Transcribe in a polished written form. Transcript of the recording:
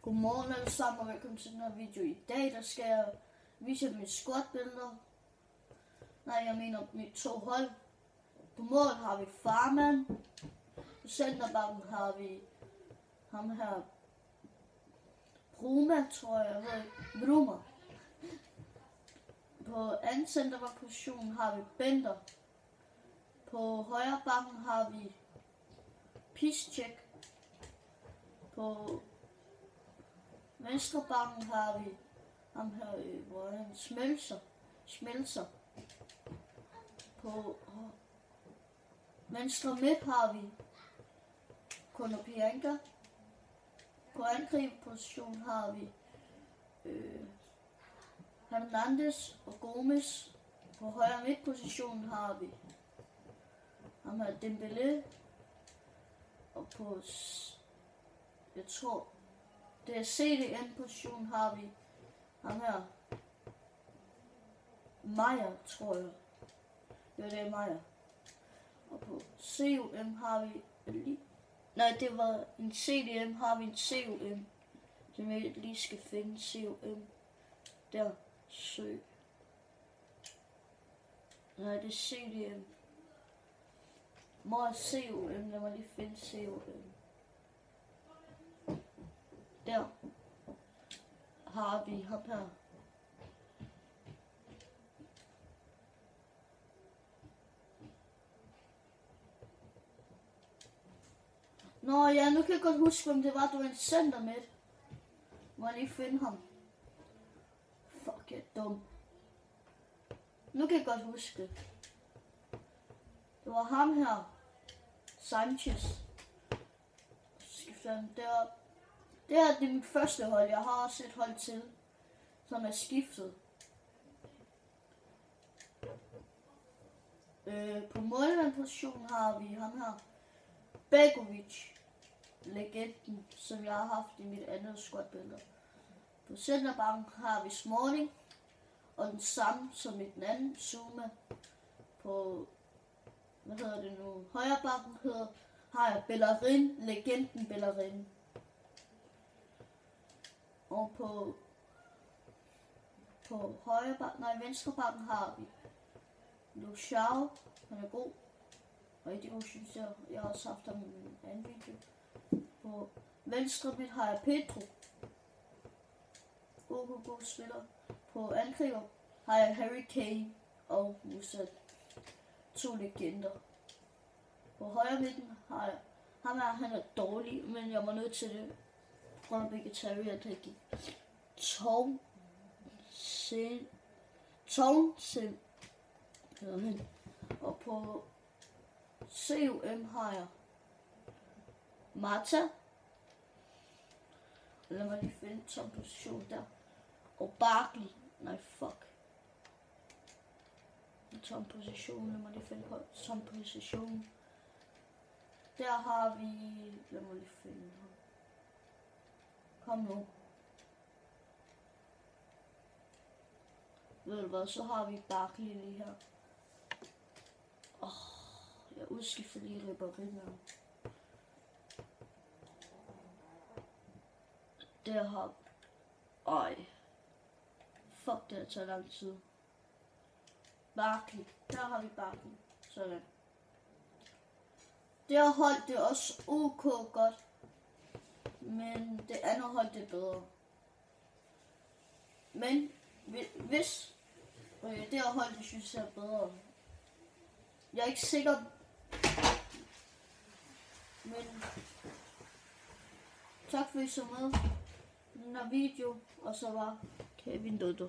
Godmorgen alle sammen og velkommen til den her video. I dag der skal jeg vise mine squat-billeder. Nej, jeg mener mine to hold. På mål har vi Farman. På centerbakken har vi ham her Bruma, tror jeg ved. Bruma. På anden centerback-position har vi Bender. På højre bakken har vi Piszczek. På venstre bakken har vi ham her, hvor han smelter. På venstre midt har vi Konoplyanka. På angrebsposition har vi Hernandez og Gomes. På højre midtposition har vi ham her Dembélé. Og på, jeg tror, det er CDM-position har vi ham her Meyer, tror jeg. Ja, det er Meyer. Og på CUM har vi nej, det var en CDM, har vi en CUM. Som jeg lige skal finde CUM. Der, søg. Nej, det er CDM. Hvor er CUM? Lad mig lige finde CUM. Der har vi ham her. Nå ja, nu kan jeg godt huske, hvem det var. Du var en center med. Må jeg lige finde ham. Fuck, jeg er dum. Nu kan jeg godt huske det. Det var ham her. Sanchez. Skifter han derop. Det er mit første hold. Jeg har også et hold til, som er skiftet. På målmandpositionen har vi ham her. Begovic. Legenden, som jeg har haft i mit andet squat-billeder. På centerbakken har vi Smalling. Og den samme som i den anden, Zuma. På, højre bakken har jeg Bellerin. Legenden Bellerin. Og på venstre bakken har vi Luciao, han er god. Rigtig god, synes jeg. Jeg har også haft ham i en anden video. På venstre midt har jeg Pedro. God spiller. På angriber har jeg Harry Kane og Musa. To legender. På højre midten har jeg han er dårlig, men jeg var nødt til det. På grund af vegetarian, der gik Townsend. Og på CUM har jeg Mata. Lad mig lige finde tom position der. Og Barkley. Nej, fuck. Tom position. Lad mig lige finde på tom position. Der har vi... Lad mig lige finde ham. Kom nu. Ved du hvad, så har vi Barkley lige her. Jeg udskifter lige Ribéry. Der har... Fuck, det har taget lang tid. Barkley. Der har vi Barkley. Sådan. Det har holdt det også ok godt. Men det andet hold det er bedre. Men hvis det her hold det synes jeg er bedre. Jeg er ikke sikker. Men tak for at I så med i den her video. Og så var Kevin Dodo.